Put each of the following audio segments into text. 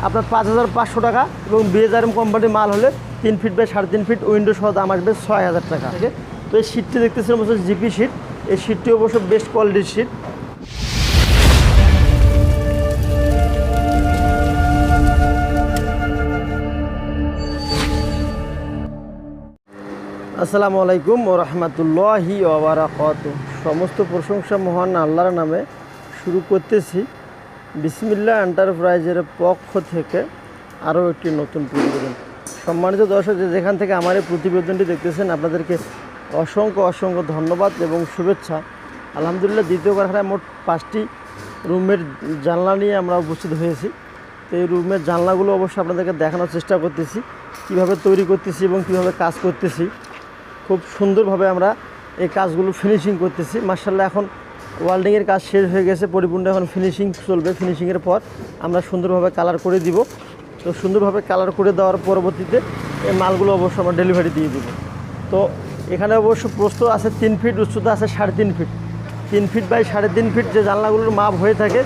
আপনার 5,500 টাকা এবং BHRM কোম্পানির মাল হলে 3 ফিট বাই 3.5 ফিট উইন্ডো সহ দাম আসবে 6,000 টাকা। তো এই সিটটি দেখতেছেন অবশ্য জিপি সিট, এই সিটটি অবশ্য বেস্ট কোয়ালিটির সিট। আসসালামু আলাইকুম ওয়া রাহমাতুল্লাহি ওয়া বারাকাতুহু। সমস্ত প্রশংসা মহান আল্লাহর নামে শুরু করতেছি। বিসমিল্লাহ এন্টারপ্রাইজের পক্ষ থেকে আরও একটি নতুন প্রতিবেদন। সম্মানিত দর্শক, যেখান থেকে আমার এই প্রতিবেদনটি দেখতেছেন আপনাদেরকে অসংখ্য ধন্যবাদ এবং শুভেচ্ছা। আলহামদুলিল্লাহ, দ্বিতীয় কারখানায় মোট 5টি রুমের জানলা নিয়ে আমরা উপস্থিত হয়েছি। তো এই রুমের জানলাগুলো অবশ্যই আপনাদেরকে দেখানোর চেষ্টা করতেছি, কিভাবে তৈরি করতেছি এবং কিভাবে কাজ করতেছি। খুব সুন্দরভাবে আমরা এই কাজগুলো ফিনিশিং করতেছি। মাশাআল্লাহ, এখন ওয়েল্ডিংয়ের কাজ শেষ হয়ে গেছে, পরিপূর্ণ এখন ফিনিশিং চলবে। ফিনিশিংয়ের পর আমরা সুন্দরভাবে কালার করে দিব। তো সুন্দরভাবে কালার করে দেওয়ার পরবর্তীতে এই মালগুলো অবশ্য আমরা ডেলিভারি দিয়ে দিব। তো এখানে অবশ্য প্রস্থ আছে 3 ফিট, উচ্চতা আছে 3.5 ফিট। 3 ফিট বাই 3.5 ফিট যে জানলাগুলোর মাপ হয়ে থাকে,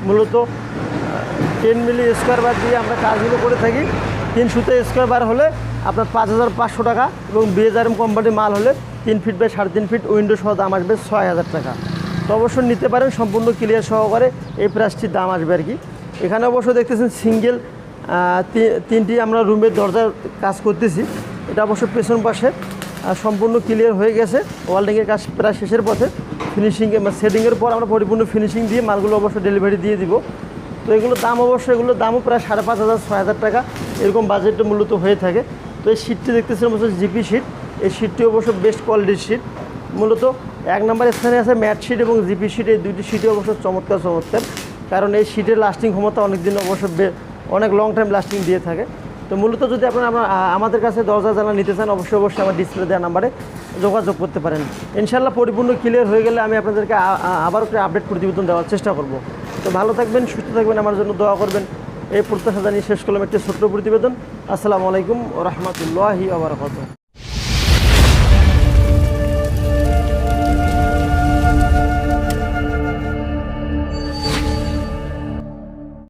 মূলত 10 মিলি স্কোয়ার বার দিয়ে আমরা কাজগুলো করে থাকি। 300 স্কোয়ার বার হলে আপনার 5,500 টাকা এবং BHRM কোম্পানির মাল হলে 3 ফিট বাই 3.5 ফিট উইন্ডো সহ দাম আসবে 6,000 টাকা। তো অবশ্যই নিতে পারেন, সম্পূর্ণ ক্লিয়ার সহকারে এই প্রাইসটির দাম আসবে আর কি। এখানে অবশ্য দেখতেছেন সিঙ্গেল 3টি আমরা রুমের দরজার কাজ করতেছি। এটা অবশ্য পেছন পাশে সম্পূর্ণ ক্লিয়ার হয়ে গেছে। ওয়েল্ডিংয়ের কাজ প্রায় শেষের পথে। ফিনিশিংয়ে সেটিংয়ের পর আমরা পরিপূর্ণ ফিনিশিং দিয়ে মালগুলো অবশ্য ডেলিভারি দিয়ে দিব। তো এগুলোর দাম এগুলোর দামও প্রায় 5,500-6,000 টাকা এরকম বাজেটটা মূলত হয়ে থাকে। তো এই সিটটি দেখতেছেন অবশ্য জিপি সিট, এই সিটটি অবশ্য বেস্ট কোয়ালিটির সিট। মূলত 1 নম্বর স্থানে আছে ম্যাট সিট এবং জিপি সিট। এই দুইটি সিটই অবশ্য চমৎকার, কারণ এই সিটের লাস্টিং ক্ষমতা অনেক দিন অবশ্য অনেক লং টাইম লাস্টিং দিয়ে থাকে। তো মূলত যদি আপনারা আমাদের কাছে দরজা জানলা নিতে চান, অবশ্যই আমার ডিসপ্লে দেওয়া নাম্বারে যোগাযোগ করতে পারেন। ইনশাআল্লাহ পরিপূর্ণ ক্লিয়ার হয়ে গেলে আমি আপনাদেরকে আবার একটা আপডেট প্রতিবেদন দেওয়ার চেষ্টা করব। তো ভালো থাকবেন, সুস্থ থাকবেন, আমার জন্য দোয়া করবেন। এই প্রত্যাশা জানিয়ে শেষ করলাম একটি ছোট্ট প্রতিবেদন। আসসালামু আলাইকুম ওয়া রাহমাতুল্লাহি ওয়া বারাকাতুহু।